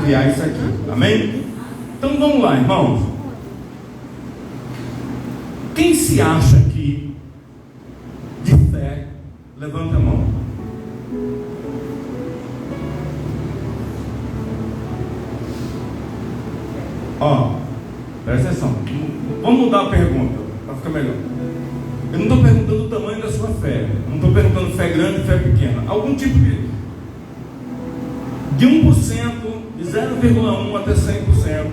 criar isso aqui. Amém? Então vamos lá, irmãos. Quem se acha aqui de fé, levanta a mão. Ó, presta atenção. Vamos mudar a pergunta para ficar melhor. Eu não estou perguntando o tamanho da sua fé. Não estou perguntando fé grande e fé pequena. Algum tipo de 1%, de 0,1 até 100%.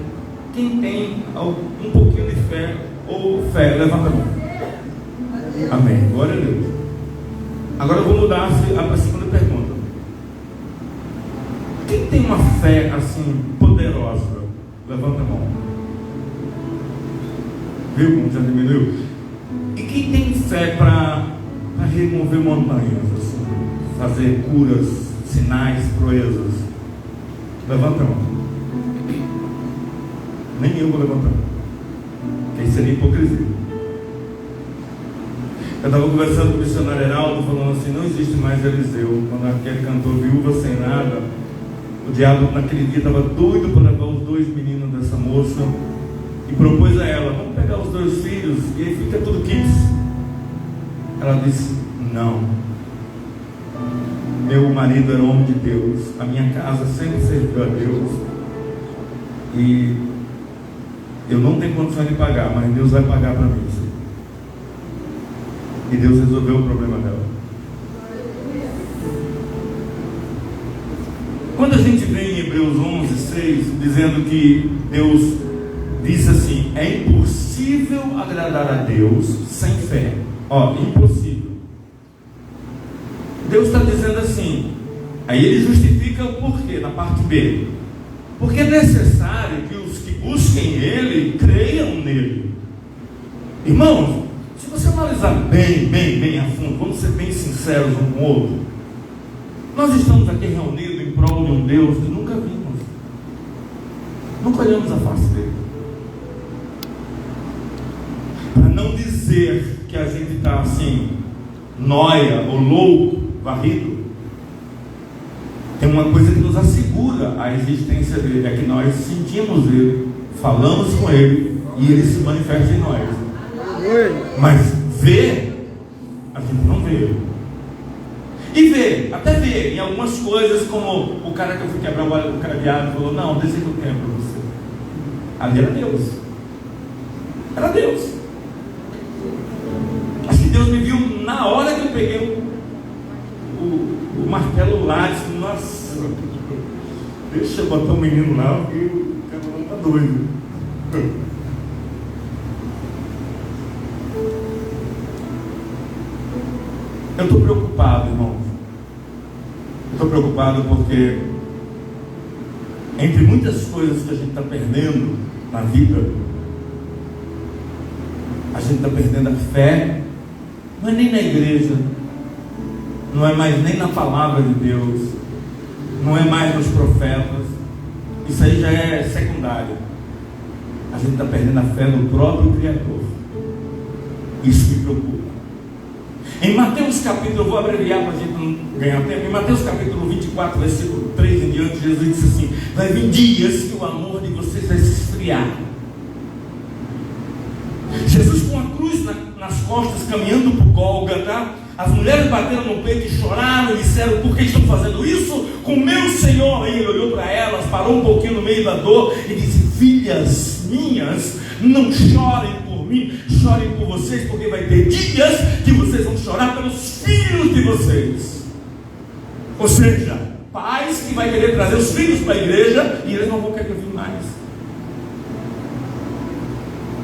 Quem tem um pouquinho de fé ou fé, levanta a mão. Amém. Glória a Deus. Agora eu vou mudar a segunda pergunta. Quem tem uma fé assim poderosa? Levanta a mão. Viu como já diminuiu? E quem tem fé para remover montanhas, assim, fazer curas, sinais, proezas? Levanta a mão. Nem eu vou levantar, porque seria hipocrisia. Eu estava conversando com o missionário Heraldo, falando assim: não existe mais Eliseu. Quando aquele cantor Viúva Sem Nada, o diabo naquele dia estava doido para levar os 2 meninos dessa moça e propôs a ela: vamos pegar os 2 filhos e aí fica tudo kids. Ela disse: não, meu marido era homem de Deus, a minha casa sempre serviu a Deus e eu não tenho condição de pagar, mas Deus vai pagar para mim. E Deus resolveu o problema dela. Quando a gente vê em Hebreus 11:6 dizendo que Deus diz assim: é impossível agradar a Deus sem fé. Ó, impossível. Deus está dizendo assim. Aí ele justifica o porquê na parte B. Porque é necessário que os que busquem Ele creiam nele. Irmãos, se você analisar bem a fundo, vamos ser bem sinceros um com o outro. Nós estamos aqui reunidos em prol de um Deus que nunca vimos. Nunca olhamos a face dele. Para não dizer que a gente está assim, nóia ou louco, varrido, tem uma coisa que nos assegura a existência dele, é que nós sentimos ele, falamos com ele e ele se manifesta em nós. Mas ver, a gente não vê. E ver, até ver em algumas coisas, como o cara que eu fui quebrar o cadeado falou: não, deixa que eu quebro para você. Ali era Deus. Era Deus. Acho que Deus me viu na hora que eu peguei o martelo lá, disse: nossa, deixa eu botar o menino lá, porque o cara não está doido. Eu estou preocupado, irmãos. Estou preocupado porque, entre muitas coisas que a gente está perdendo na vida, a gente está perdendo a fé. Não é nem na igreja, não é mais nem na palavra de Deus, não é mais nos profetas. Isso aí já é secundário. A gente está perdendo a fé no próprio Criador. Isso me preocupa. Em Mateus capítulo, eu vou abreviar para a gente não ganhar tempo. Em Mateus capítulo 24, versículo 3 em diante, Jesus disse assim: vai vir dias que o amor de vocês vai se esfriar. Jesus com a cruz nas costas, caminhando por Gólgota, as mulheres bateram no peito e choraram e disseram: por que estão fazendo isso com meu Senhor? E ele olhou para elas, parou um pouquinho no meio da dor e disse: filhas minhas, não chorem por mim, chorem por vocês, porque vai ter dias que vocês vão chorar pelos filhos de vocês. Ou seja, pais que vai querer trazer os filhos para a igreja e eles não vão querer vir mais.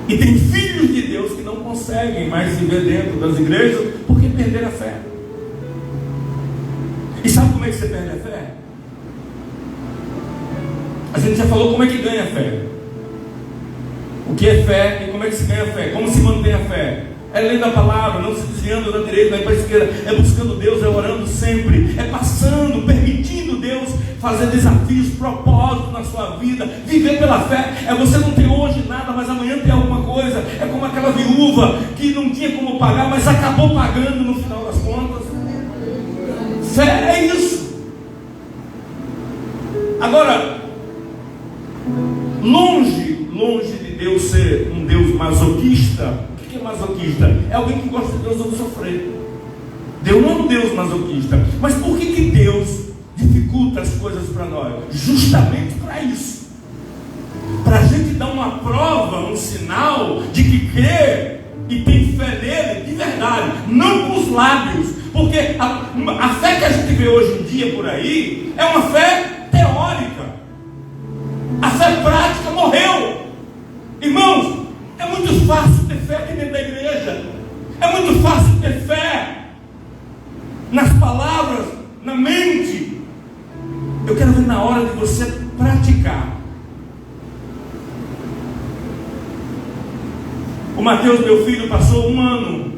E tem filhos de Deus que não conseguem mais viver dentro das igrejas porque perderam a fé. E sabe como é que você perde a fé? A gente já falou como é que ganha a fé. O que é fé e como é que se ganha a fé? Como se mantém a fé? É lendo a palavra, não se desviando da direita nem para a esquerda, é buscando Deus, é orando sempre, é passando, permitindo Deus fazer desafios, propósitos na sua vida. Viver pela fé é você não ter hoje nada, mas amanhã ter alguma coisa. É como aquela viúva que não tinha como pagar, mas acabou pagando no final das contas. Fé é isso. Agora, Longe de Deus ser um Deus masoquista. O que é masoquista? É alguém que gosta de Deus ou sofrer. Deus não é um Deus masoquista. Mas por que Deus dificulta as coisas para nós? Justamente para isso. Para a gente dar uma prova, um sinal de que crê e tem fé nele de verdade, não com os lábios. Porque a fé que a gente vê hoje em dia por aí é uma fé teórica. A fé prática morreu. Irmãos, é muito fácil ter fé aqui dentro da igreja. É muito fácil ter fé nas palavras, na mente. Eu quero ver na hora de você praticar. O Mateus, meu filho, passou um ano.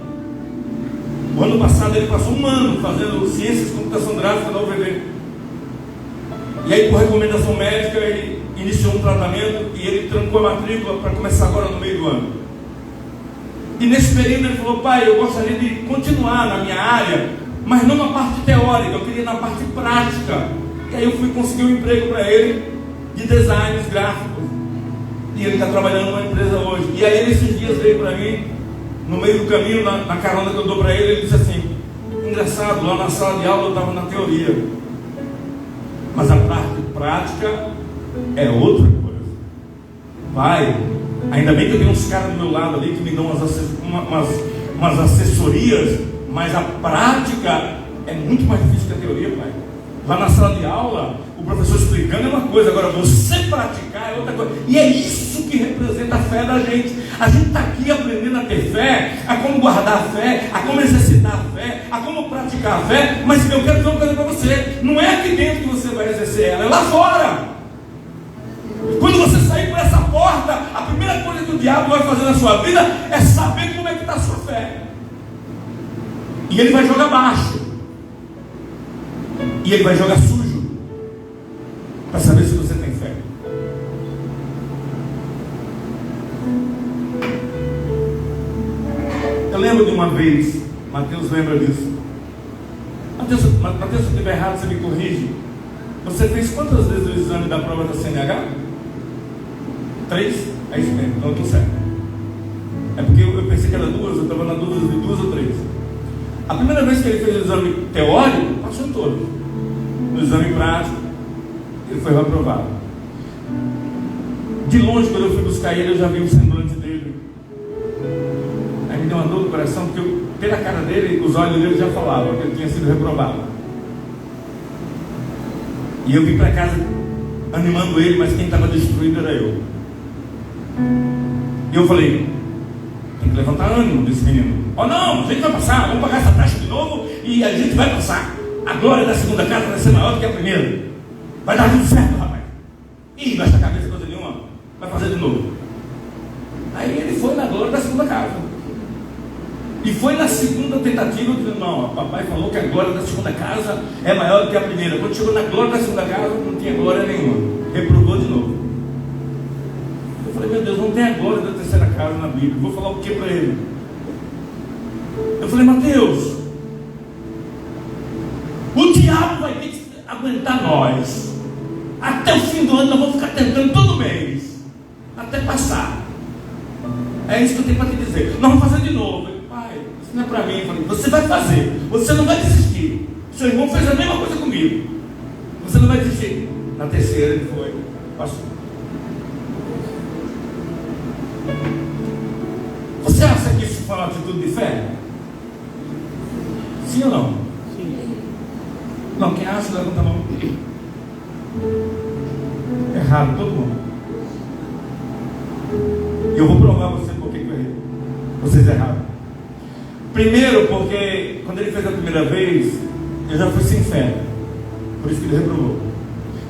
O ano passado ele passou um ano fazendo ciências de computação gráfica da UVB. E aí, por recomendação médica, ele iniciou um tratamento e ele trancou a matrícula para começar agora no meio do ano. E nesse período ele falou: pai, eu gostaria de continuar na minha área, mas não na parte teórica, eu queria na parte prática. E aí eu fui conseguir um emprego para ele de designs gráficos. E ele está trabalhando numa empresa hoje. E aí ele esses dias veio para mim, no meio do caminho, na carona que eu dou para ele, ele disse assim: engraçado, lá na sala de aula eu estava na teoria, mas a parte prática é outra coisa. Pai, ainda bem que eu tenho uns caras do meu lado ali que me dão umas assessorias, mas a prática é muito mais difícil que a teoria, pai. Lá na sala de aula, o professor explicando é uma coisa, agora você praticar é outra coisa. E é isso que representa a fé da gente. A gente está aqui aprendendo a ter fé, a como guardar a fé, a como exercitar a fé, a como praticar a fé. Mas eu quero dizer uma coisa para você: não é aqui dentro que você vai exercer ela, é lá fora. Quando você sair por essa porta, a primeira coisa que o diabo vai fazer na sua vida é saber como é que está a sua fé. E ele vai jogar baixo. E ele vai jogar sujo, para saber se você tem fé. Eu lembro de uma vez, Mateus lembra disso. Mateus, se eu estiver errado, você me corrige. Você fez quantas vezes o exame da prova da CNH? 3? É isso mesmo, então eu estou certo. É porque eu pensei que era 2, eu estava na dúvida de 2 ou 3. A primeira vez que ele fez o exame teórico, passou em todos. No exame prático, ele foi reprovado. De longe, quando eu fui buscar ele, eu já vi o semblante dele. Aí me deu uma dor no coração, porque pela cara dele, os olhos dele já falavam que ele tinha sido reprovado. E eu vim para casa animando ele, mas quem estava destruído era eu. E eu falei: tem que levantar ânimo desse menino. Oh não, a gente vai passar, vamos pagar essa taxa de novo e a gente vai passar. A glória da segunda casa vai ser maior do que a primeira. Vai dar tudo certo, rapaz. Ih, baixa a cabeça, coisa nenhuma. Vai fazer de novo. Aí ele foi na glória da segunda casa. E foi na segunda tentativa, dizendo: não, o papai falou que a glória da segunda casa é maior do que a primeira. Quando chegou na glória da segunda casa, não tinha glória nenhuma. Reprovou de novo. Eu falei: meu Deus, não tem a glória da terceira casa na Bíblia. Vou falar o que para ele? Eu falei: Mateus, o diabo vai ter que aguentar nós. Até o fim do ano nós vamos ficar tentando todo mês, até passar. É isso que eu tenho para te dizer. Nós vamos fazer de novo. Eu falei: pai, isso não é para mim. Eu falei: você vai fazer, você não vai desistir. Seu irmão fez a mesma coisa comigo. Você não vai desistir. Na terceira ele foi, passou. Você acha que isso foi uma atitude de fé? Sim ou não? Sim. Não, quem acha, levanta a mão. Errado, todo mundo. E eu vou provar a você por que eu errei. Vocês erraram. Primeiro, porque quando ele fez a primeira vez, eu já fui sem fé. Por isso que ele reprovou.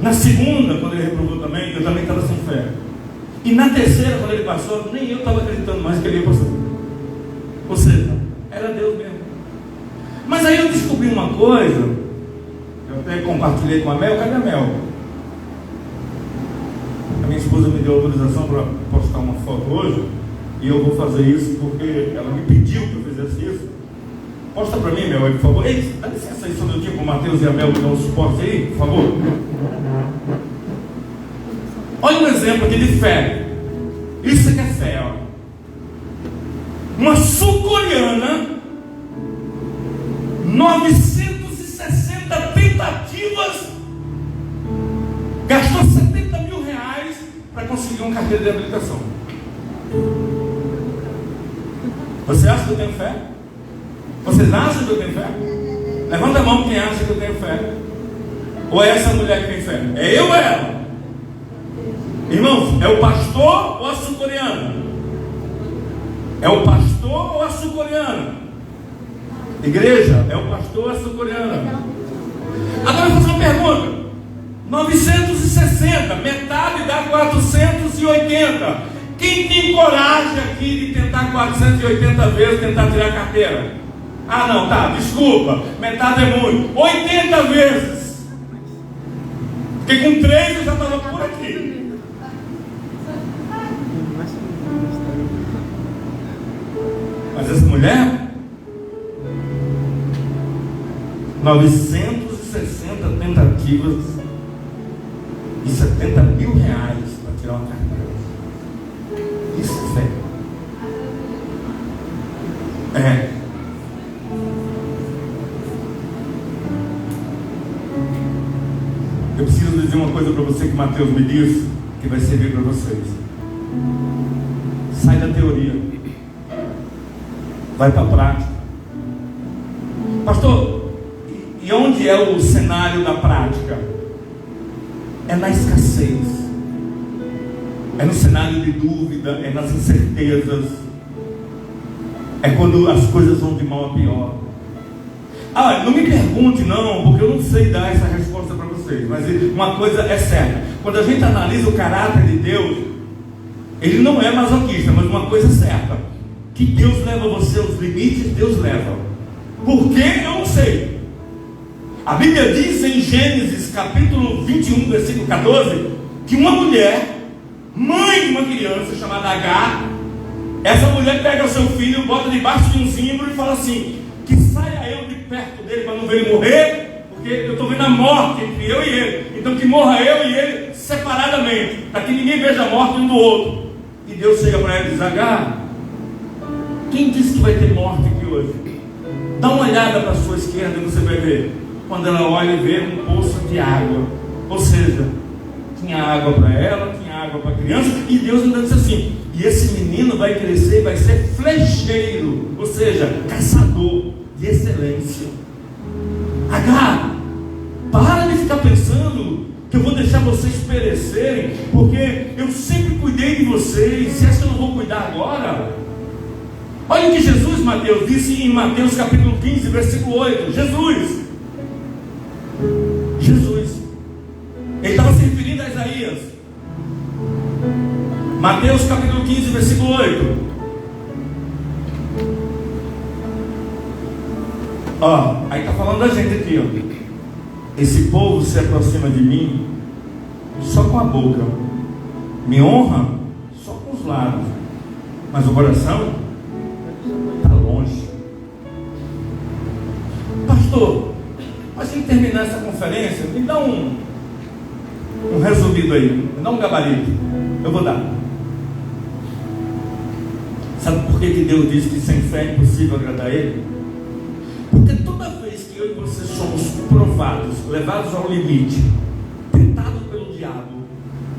Na segunda, quando ele reprovou também, eu também estava sem fé. E na terceira, quando ele passou, nem eu estava acreditando mais que ele ia passar. Ou seja, era Deus mesmo. Mas aí eu descobri uma coisa, eu até compartilhei com a Mel. Cadê a Mel? A minha esposa me deu autorização para postar uma foto hoje, e eu vou fazer isso porque ela me pediu que eu fizesse isso. Posta para mim, Mel, por favor. Ei, dá licença aí só um minutinho para o Matheus e a Mel me dar um suporte aí, por favor. Olha um exemplo aqui de fé. Isso que é fé, ó. Uma sul-coreana, 960 tentativas, gastou 70 mil reais para conseguir uma carteira de habilitação. Você acha que eu tenho fé? Vocês acham que eu tenho fé? Levanta a mão quem acha que eu tenho fé. Ou é essa mulher que tem fé? É eu ou ela? Irmãos, é o pastor ou a sul-coreana? É o pastor ou a sul-coreana? Igreja, é o pastor ou a sul-coreana? Agora eu vou fazer uma pergunta. 960, metade dá 480. Quem tem coragem aqui de tentar 480 vezes tentar tirar a carteira? Ah não, tá, desculpa, metade é muito. 80 vezes. Porque com 3 eu já estava por aqui. Mas essa mulher, 960 tentativas e 70 mil reais para tirar uma carteira. Isso é fé. É. Eu preciso dizer uma coisa para você que Mateus me disse, que vai servir para vocês. Sai da teoria. Vai para a prática. Pastor, e onde é o cenário da prática? É na escassez. É no cenário de dúvida, é nas incertezas. É quando as coisas vão de mal a pior. Ah, não me pergunte não, porque eu não sei dar essa resposta para vocês. Mas uma coisa é certa. Quando a gente analisa o caráter de Deus, Ele não é masoquista, mas uma coisa é certa. Que Deus leva você aos limites, Deus leva. Por quê? Eu não sei. A Bíblia diz em Gênesis capítulo 21, versículo 14, que uma mulher, mãe de uma criança chamada Agar, essa mulher pega o seu filho, bota debaixo de um zimbro e fala assim: que saia eu de perto dele para não ver ele morrer, porque eu estou vendo a morte entre eu e ele. Então que morra eu e ele separadamente, para que ninguém veja a morte um do outro. E Deus chega para ela e diz: Agar, quem disse que vai ter morte aqui hoje? Dá uma olhada para a sua esquerda e você vai ver. Quando ela olha e vê um poço de água, ou seja, tinha água para ela, tinha água para a criança, e Deus ainda disse assim: e esse menino vai crescer e vai ser flecheiro, ou seja, caçador de excelência. Agar, para de ficar pensando que eu vou deixar vocês perecerem, porque eu sempre cuidei de vocês. Você acha que eu não vou cuidar agora? Olha o que Jesus, Mateus, disse em Mateus capítulo 15, versículo 8. Jesus, ele estava se referindo a Isaías. Mateus capítulo 15, versículo 8. Ó, aí está falando da gente aqui, ó. Esse povo se aproxima de mim só com a boca, me honra só com os lábios, mas o coração está longe. Pastor, para a gente terminar essa conferência, me dá um resumido aí, me dá um gabarito. Eu vou dar. Sabe por que Deus diz que sem fé é impossível agradar a Ele? Porque toda vez que eu e você somos provados, levados ao limite, tentados pelo diabo,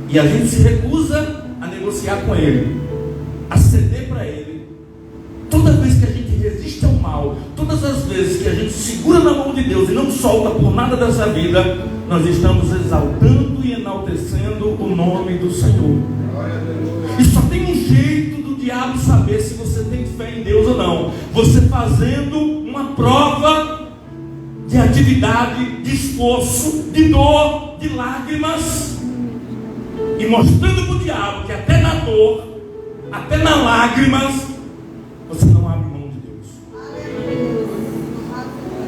e a gente se recusa a negociar com Ele, a ceder para Ele, toda vez que a gente resiste ao mal, todas as vezes que a gente segura na mão de Deus e não solta por nada dessa vida, nós estamos exaltando e enaltecendo o nome do Senhor. E só tem um jeito do diabo saber se você tem fé em Deus ou não: você fazendo uma prova de atividade, de esforço, de dor, de lágrimas, e mostrando para o diabo que até na dor, até nas lágrimas, você não abre mão de Deus.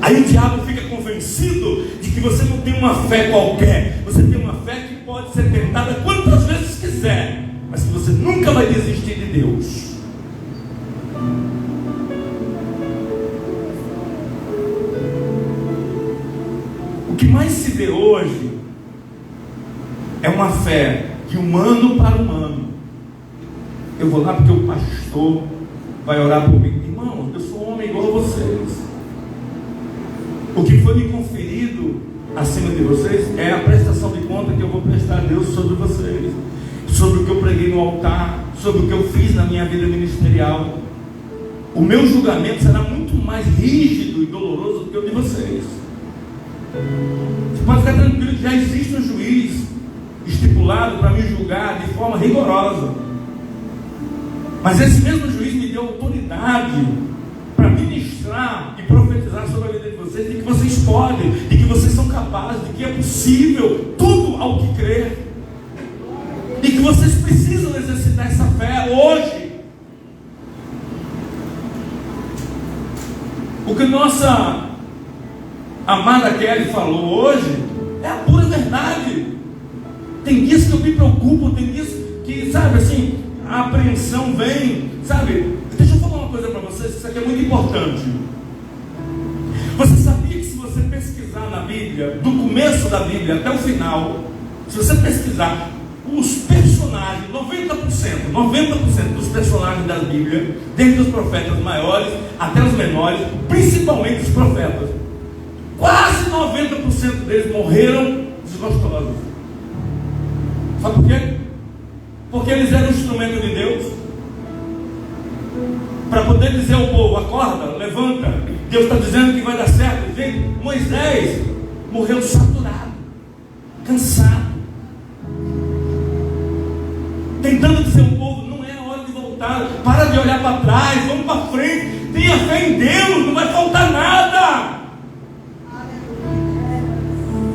Aí o diabo fica convencido de que você não tem uma fé qualquer, você tem uma fé que pode ser tentada quantas vezes quiser, mas que você nunca vai desistir de Deus. O que mais se vê hoje é uma fé de humano para humano. Eu vou lá porque o pastor vai orar por mim. Irmão, eu sou um homem igual a vocês. O que foi me conferido acima de vocês é a prestação de conta que eu vou prestar a Deus sobre vocês, sobre o que eu preguei no altar, sobre o que eu fiz na minha vida ministerial. O meu julgamento será muito mais rígido e doloroso do que o de vocês. Você pode ficar tranquilo que já existe um juiz estipulado para me julgar de forma rigorosa. Mas esse mesmo juiz me deu autoridade para ministrar e profetizar sobre a vida de vocês, de que vocês podem, de que vocês são capazes, de que é possível tudo ao que crer, e que vocês precisam exercitar essa fé hoje. O que nossa amada Kelly falou hoje é a pura verdade. Tem dias que eu me preocupo, tem dias que, sabe, assim, a apreensão vem, sabe? Deixa eu falar uma coisa para vocês, isso aqui é muito importante. Você sabia que se você pesquisar na Bíblia, do começo da Bíblia até o final, se você pesquisar os personagens, 90% dos personagens da Bíblia, desde os profetas maiores até os menores, principalmente os profetas, quase 90% deles morreram desgostosos. Sabe por quê? Porque eles eram um instrumento de Deus para poder dizer ao povo: acorda, levanta, Deus está dizendo que vai dar certo. Gente, Moisés morreu saturado, cansado, tentando dizer ao povo: não é a hora de voltar, para de olhar para trás, vamos para frente, tenha fé em Deus, não vai faltar nada.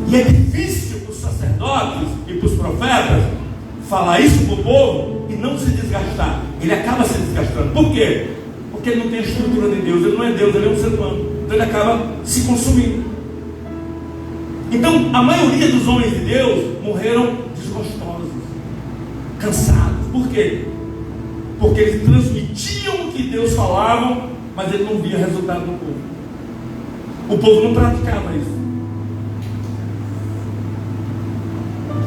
E é difícil para os sacerdotes e para os profetas falar isso para o povo e não se desgastar. Ele acaba se desgastando. Por quê? Porque ele não tem a estrutura de Deus, ele não é Deus, ele é um ser humano. Então ele acaba se consumindo. Então a maioria dos homens de Deus morreram desgostosos, cansados. Por quê? Porque eles transmitiam o que Deus falava, mas ele não via resultado no povo. O povo não praticava isso.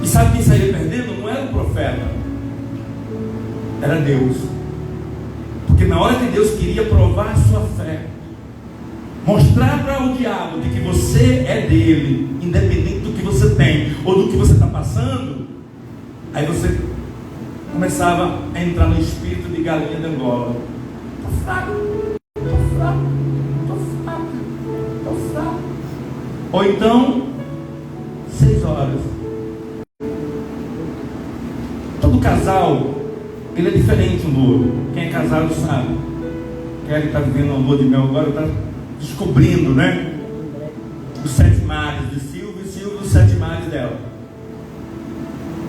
E sabe quem saía perdendo? Não era o profeta, era Deus. Porque na hora que Deus queria provar a sua fé, mostrar para o diabo de que você é dele, independente do que você tem ou do que você está passando, aí você começava a entrar no espírito de galinha de Angola. Estou fraco, estou fraco, estou fraco, estou fraco. Ou então 6 horas. Todo casal, ele é diferente um do outro. Quem é casado sabe. Quem está vivendo uma lua de mel agora está descobrindo, né? Os 7 mares de Silvia e Silvia os 7 mares dela.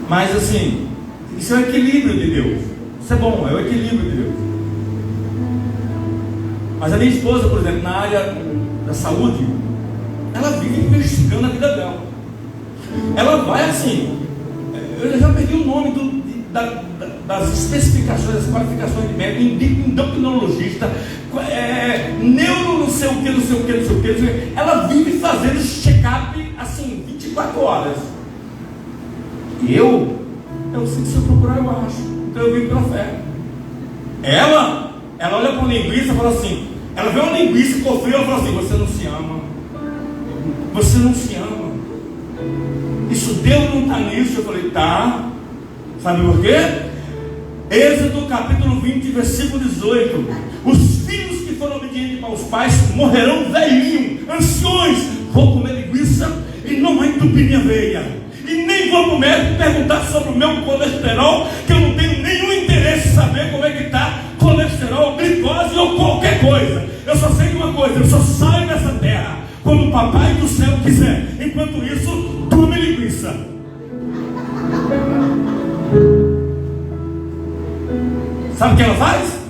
Mas assim, isso é o equilíbrio de Deus. Isso é bom, é o equilíbrio de Deus. Mas a minha esposa, por exemplo, na área da saúde, ela vive investigando a vida dela. Ela vai assim, eu já perdi o nome das especificações, das qualificações de médico, endocrinologista, neuro não sei o que, não sei o que, não sei o que. Ela vive fazendo check-up assim, 24 horas. E eu sei que se eu procurar eu acho. Então eu vim pela fé. Ela olha para uma linguiça e fala assim, ela vê uma linguiça e ficou fria, ela fala assim: você não se ama. Você não se ama. Isso Deus não está nisso. Eu falei: tá. Sabe por quê? Êxodo capítulo 20, versículo 18. Os filhos que foram obedientes aos pais morrerão velhinhos, anciões. Vou comer linguiça e não vai entupir minha veia. E nem vou comer perguntar sobre o meu colesterol, que eu não tenho nenhum interesse em saber como é que está colesterol, glicose ou qualquer coisa. Eu só sei de uma coisa: eu só saio dessa terra quando o papai do céu quiser. Enquanto isso, come linguiça. Sabe o que ela faz?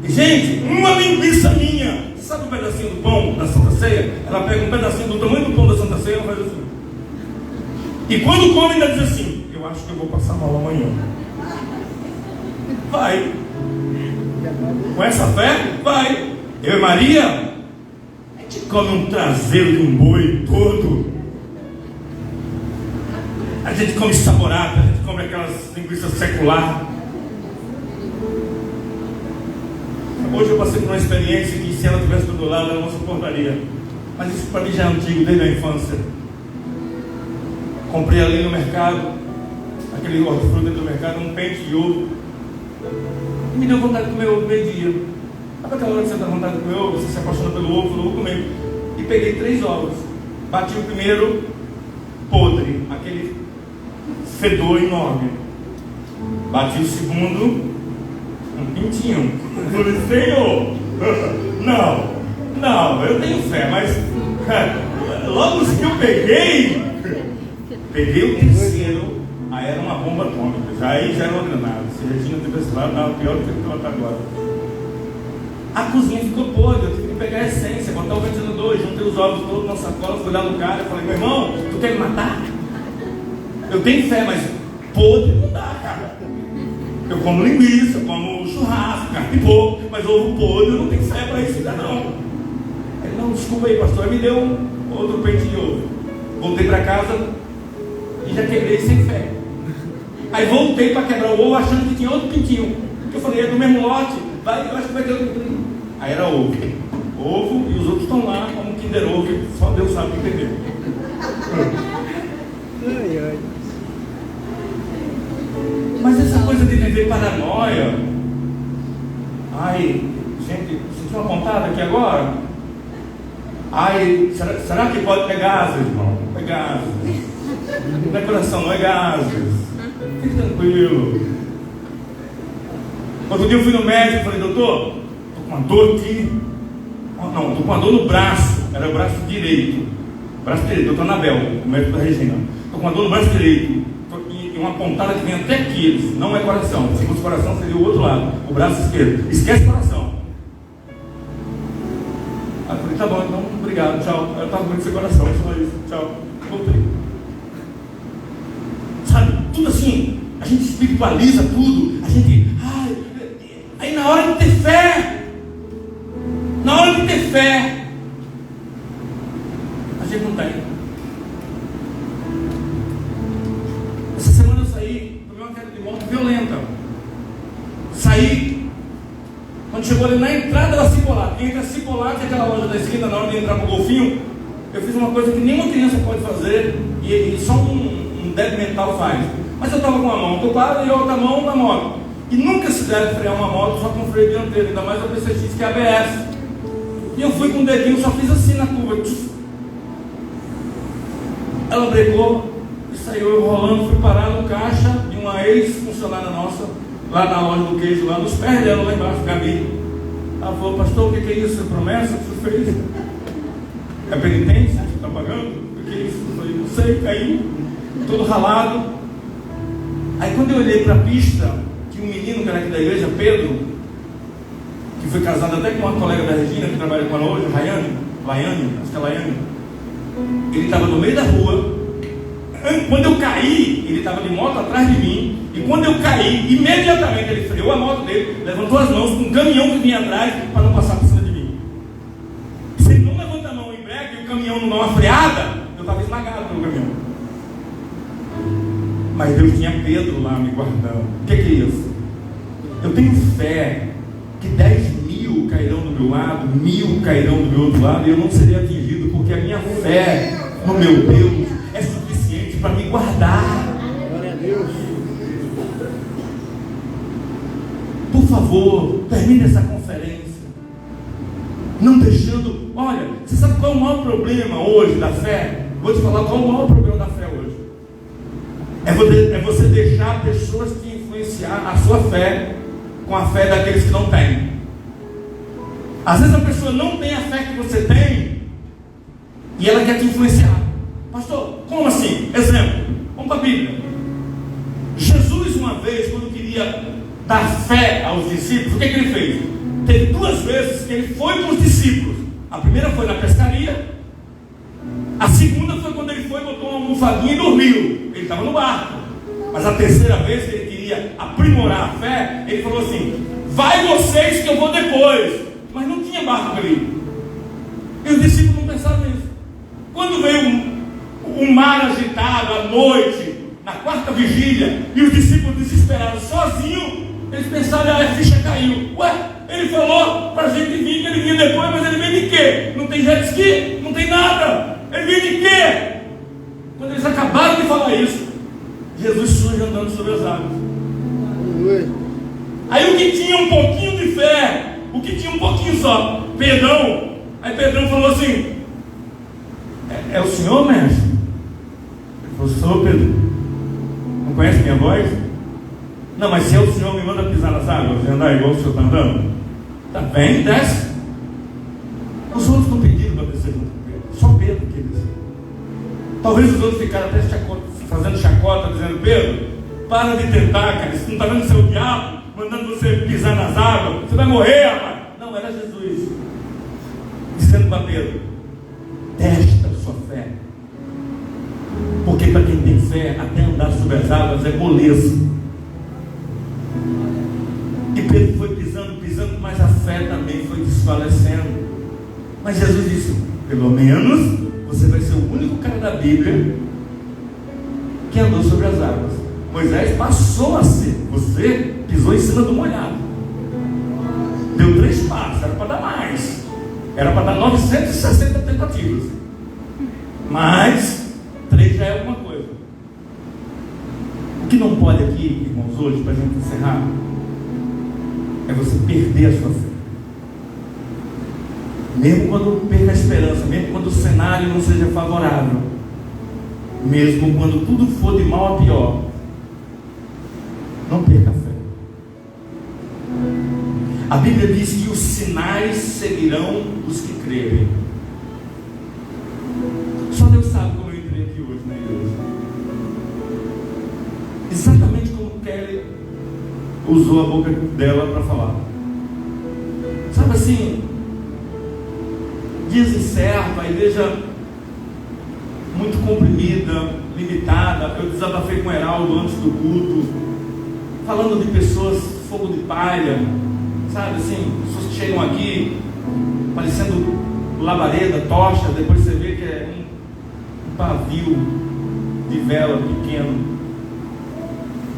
Gente, uma linguiça minha. Sabe um pedacinho do pão da Santa Ceia? Ela pega um pedacinho do tamanho do pão da Santa Ceia e ela faz assim. E quando come ainda diz assim: eu acho que eu vou passar mal amanhã. Vai. Com essa fé, vai. Eu e Maria, a gente come um traseiro de um boi todo. A gente come saborada, a gente come aquelas linguiça secular. Hoje eu passei por uma experiência que, se ela estivesse do meu lado, ela não suportaria. Mas isso para mim já é antigo, desde a infância. Comprei ali no mercado, aquele hortifruti do mercado, um pente de ovo. E me deu vontade de comer ovo meio-dia. Sabe aquela hora que você dá vontade de comer ovo, você se apaixona pelo ovo, falou, vou comer. E peguei 3 ovos. Bati o primeiro podre, aquele fedor enorme. Bati o segundo, um pintinho. Falei, Senhor, não, eu tenho fé, mas logo que eu peguei o terceiro, aí era uma bomba atômica, já era uma granada. Se a Regina tivesse lá, estava pior do que ela está agora. A cozinha ficou podre, eu tive que pegar a essência, botar o ventilador, juntei os ovos todos na sacola, fui lá no cara e falei, meu irmão, tu quer me matar? Eu tenho fé, mas podre não dá, cara. Eu como linguiça, eu como churrasco, carne de porco, mas ovo podre eu não tenho fé para isso ainda não. Ele, não, desculpa aí, pastor, me deu outro pente de ovo. Voltei para casa e já quebrei sem fé. Aí voltei para quebrar o ovo achando que tinha outro pintinho. Eu falei, é do mesmo lote, vai, eu acho que vai ter outro pintinho. Aí era ovo, e os outros estão lá como Kinder Ovo, só Deus sabe entender. Mas essa coisa de viver paranoia, ai, gente, sentiu uma pontada aqui agora? Ai, será que pode ter gases, irmão? É gases. Não é coração, não é gases. Fique tranquilo. Outro dia eu fui no médico e falei, doutor, estou com uma dor aqui. Não, estou com uma dor no braço. Era o braço direito. Doutor Anabel, o médico da Regina. Estou com uma dor no braço direito. E uma pontada que vem até aqui. Não é coração. Se fosse coração, seria o outro lado. O braço esquerdo. Esquece o coração. Aí eu falei, tá bom, então, obrigado, tchau. Eu estava com esse coração, só isso. Tchau. Voltei. Sabe, tudo assim. A gente espiritualiza tudo. A gente... Aí na hora de ter fé, a gente não tem. Essa semana eu saí, tomei uma queda de moto violenta. Saí, quando chegou ali na entrada da Cipolate, entre a Cipolate e aquela loja da esquina, na hora de entrar pro Golfinho, eu fiz uma coisa que nenhuma criança pode fazer, e só um débil mental faz. Mas eu estava com uma mão ocupada e a outra mão na moto. E nunca se deve frear uma moto só com freio dianteiro, ainda mais a PCX que é ABS. E eu fui com o dedinho, só fiz assim na curva. Ela brecou e saiu eu rolando, fui parar no caixa de uma ex-funcionária nossa, lá na loja do queijo, lá nos pés dela, lá embaixo, Gabi. Ela falou, pastor, o que é isso? É promessa que você fez? É penitência que você está pagando? O que é isso? Eu falei, não sei, caí, todo ralado. Aí quando eu olhei para a pista, tinha um menino que era aqui da igreja, Pedro, que foi casado até com uma colega da Regina, que trabalha com ela hoje, Laiane, acho que é Laiane. Ele estava no meio da rua. Quando eu caí, ele estava de moto atrás de mim. E quando eu caí, imediatamente ele freou a moto dele, levantou as mãos com um caminhão que vinha atrás para não passar por cima de mim. Se ele não levanta a mão em breque e o caminhão não dá uma freada, eu estava esmagado pelo caminhão. Mas Deus tinha Pedro lá me guardando. O que é isso? Eu tenho fé que 10.000 cairão do meu lado, 1.000 cairão do meu outro lado, e eu não serei atingido, porque a minha fé no meu Deus é suficiente para me guardar. Glória a Deus. Por favor, termine essa conferência não deixando. Olha, você sabe qual é o maior problema hoje da fé? Vou te falar qual é o maior problema da fé hoje. É você deixar pessoas te influenciar a sua fé com a fé daqueles que não têm. Às vezes a pessoa não tem a fé que você tem e ela quer te influenciar. Pastor, como assim? Exemplo, vamos para a Bíblia. Jesus, uma vez, quando queria dar fé aos discípulos, o que ele fez? Teve 2 vezes que ele foi com os discípulos. A primeira foi na pescaria. A segunda foi quando ele foi, botou uma almofadinha e dormiu. Ele estava no barco. Mas a terceira vez que ele queria aprimorar a fé, ele falou assim: vai vocês que eu vou depois. Mas não tinha barco ali. E os discípulos não pensaram nisso. Quando veio um mar agitado à noite, na quarta vigília, e os discípulos desesperados, sozinhos, eles pensaram, a ficha caiu. Ué, ele falou para a gente vir, que ele vinha depois, mas ele vem de quê? Não tem jet ski, não tem nada. Ele vem de quê? Quando eles acabaram de falar isso, Jesus surge andando sobre as águas. Aí o que tinha um pouquinho de fé, o que tinha um pouquinho só, Pedrão, aí Pedrão falou assim, é o senhor, mestre? Ele falou, sou Pedro. Não conhece minha voz? Não, mas se é o senhor, me manda pisar nas águas e andar igual o senhor está andando. Tá bem, desce. Os outros não pediram para descer junto com Pedro, só Pedro que desceu. Talvez os outros ficaram até fazendo chacota, dizendo, Pedro, para de tentar, cara, você não está vendo o seu diabo mandando você pisar nas águas, você vai morrer, rapaz. Não, era Jesus dizendo para Pedro, testa a sua fé, porque para quem tem fé, até andar sobre as águas é moleza. E Pedro foi pisando, mas a fé também foi desfalecendo. Mas Jesus disse, pelo menos você vai ser o único cara da Bíblia que andou sobre as águas. Moisés passou a ser, você pisou em cima do molhado, deu 3 passos, era para dar mais, era para dar 960 tentativas, mas 3 já é alguma coisa. O que não pode aqui, irmãos, hoje, para a gente encerrar, é você perder a sua fé. Mesmo quando perca a esperança, mesmo quando o cenário não seja favorável, mesmo quando tudo for de mal a pior, não perca a fé. A Bíblia diz que os sinais seguirão os que crerem. Só Deus sabe como eu entrei aqui hoje na igreja. Exatamente como Kelly usou a boca dela para falar. Sabe assim, dias incertos, a igreja muito comprimida, limitada. Eu desabafei com o Heraldo antes do culto, falando de pessoas, fogo de palha, sabe assim, pessoas que chegam aqui parecendo labareda, tocha, depois você vê que é um pavio de vela pequeno.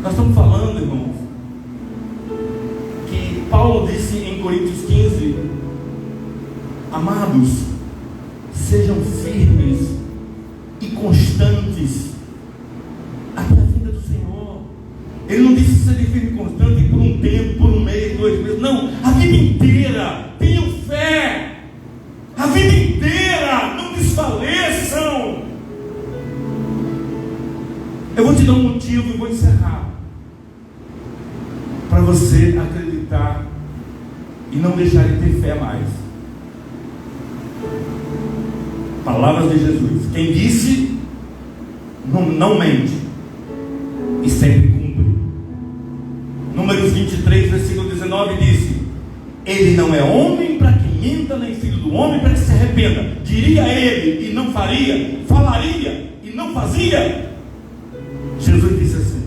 Nós estamos falando, irmãos, que Paulo disse em Coríntios 15, amados, sejam firmes e constantes até a vinda do Senhor. Ele não disse ser firme e constante por um tempo, por um mês, 2 meses, não, a vida inteira. Tenham fé a vida inteira, não desfaleçam. Eu vou te dar um motivo e vou encerrar, para você acreditar e não deixar de ter fé mais. Palavras de Jesus: quem disse não mente e sempre cumpre. Números 23, versículo 19 disse: ele não é homem para que minta, nem filho do homem para que se arrependa. Diria ele e não faria, falaria e não fazia. Jesus disse assim: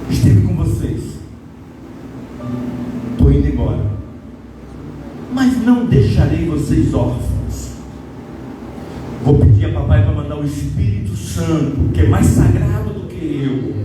esteve com vocês, estou indo embora, mas não deixarei vocês órfãos. Vou pedir a papai para mandar o Espírito Santo, que é mais sagrado do que eu.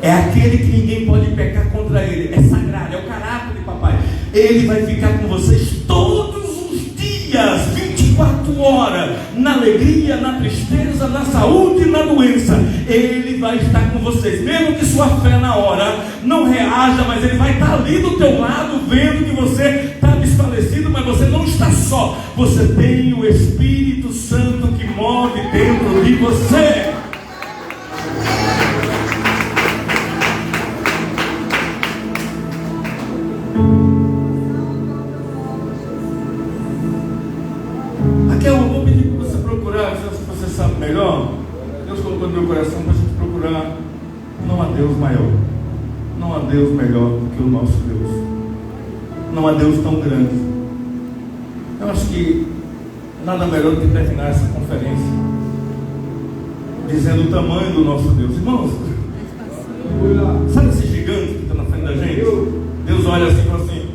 É aquele que ninguém pode pecar contra ele. É sagrado, é o caráter de papai. Ele vai ficar com vocês todos os dias, 24 horas, na alegria, na tristeza, na saúde e na doença. Ele vai estar com vocês, mesmo que sua fé na hora não reaja, mas ele vai estar ali do teu lado, vendo que você está desfalecido, mas você não está só. Você tem o Espírito Santo que move dentro de você. Eu vou pedir para você procurar, se você sabe melhor. Deus colocou no meu coração para a gente procurar. Não há Deus maior, não há Deus melhor do que o nosso Deus, não há Deus tão grande. Eu acho que nada melhor do que terminar essa conferência dizendo o tamanho do nosso Deus. Irmãos, sabe esse gigante que está na frente da gente? Deus olha assim e fala assim: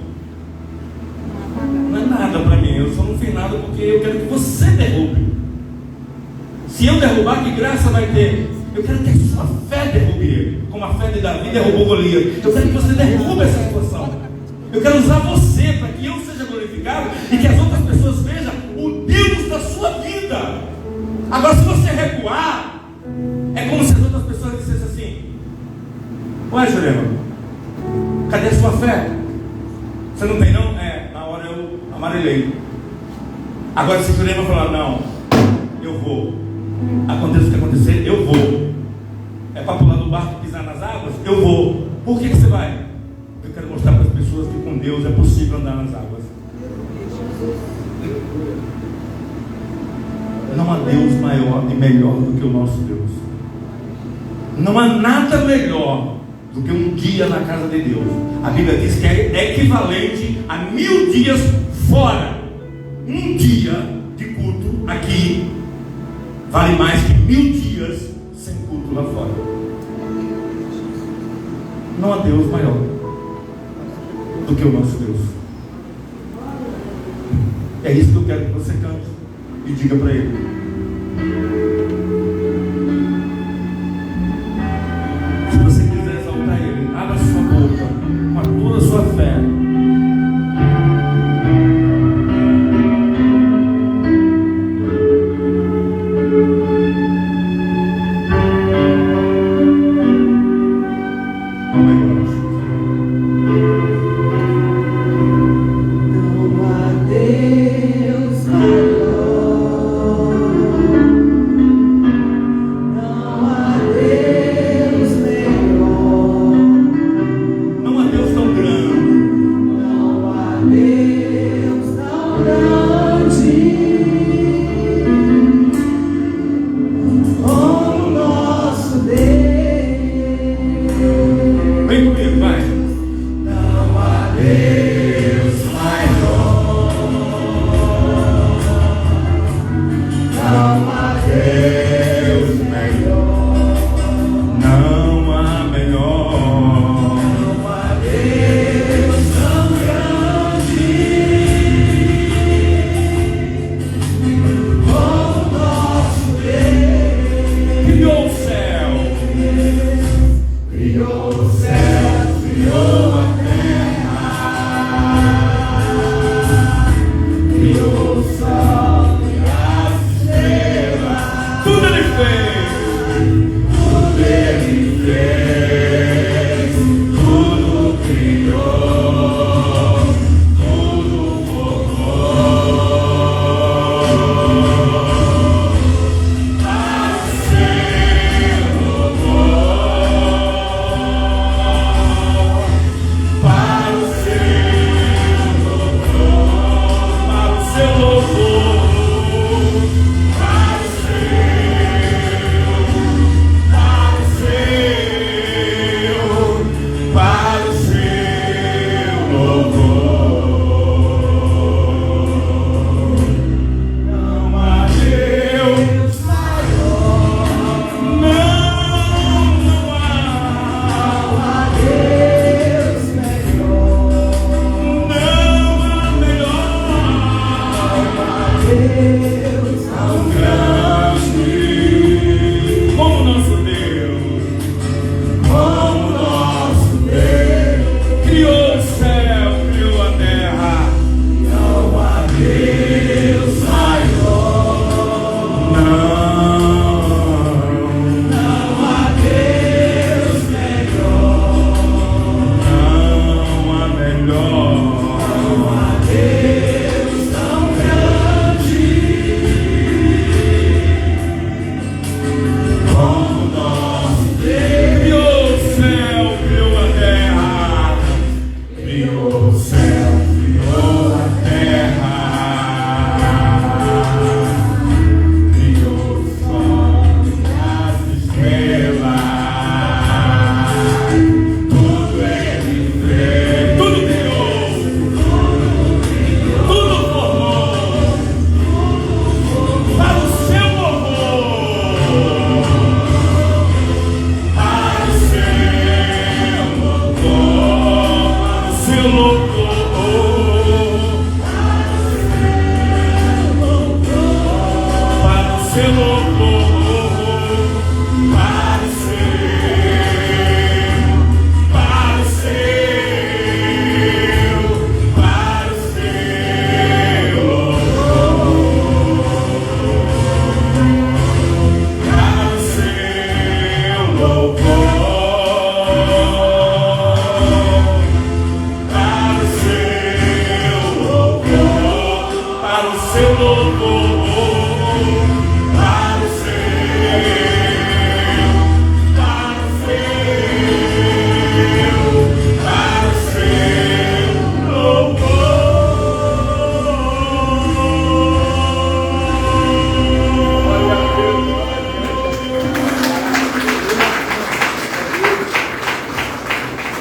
não é nada para mim, eu só não fiz nada porque eu quero que você derrube. Se eu derrubar, que graça vai ter? Eu quero que a sua fé derrube ele, como a fé de Davi derrubou Golias. Eu quero que você derrube essa situação. Eu quero usar você para que eu seja glorificado e que as outras pessoas vejam o Deus da sua vida. Agora, se você recuar, é como se as outras pessoas dissessem assim: ué, Jurema, cadê a sua fé? Você não tem não? Na hora eu amarelei. Agora, se Jurema falar: não, eu vou, aconteça o que acontecer, eu vou. É para pular do barco e pisar nas águas? Eu vou. Por que você vai? Eu quero mostrar para as pessoas que com Deus é possível andar nas águas. Não há Deus maior e melhor do que o nosso Deus. Não há nada melhor do que um dia na casa de Deus. A Bíblia diz que é equivalente a 1000 dias fora. Um dia de culto aqui vale mais que 1000 dias sem culto lá fora. Não há Deus maior do que o nosso Deus. É isso que eu quero que você cante e diga para ele. Se você quiser exaltar ele, abra sua boca com toda a sua fé.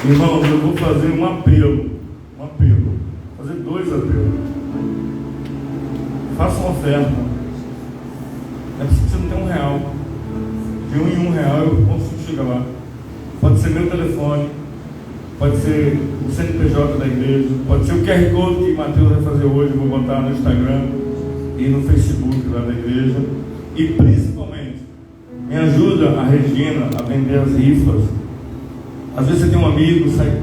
Irmãos, eu vou fazer um apelo. Vou fazer 2 apelos. Faça uma oferta. Não é preciso você não ter R$1. De R$1 em R$1 eu consigo chegar lá. Pode ser meu telefone, pode ser o CNPJ da igreja, pode ser o QR Code que Mateus vai fazer hoje, vou botar no Instagram e no Facebook lá da igreja. E principalmente, me ajuda a Regina a vender as rifas. Às vezes você tem um amigo, sai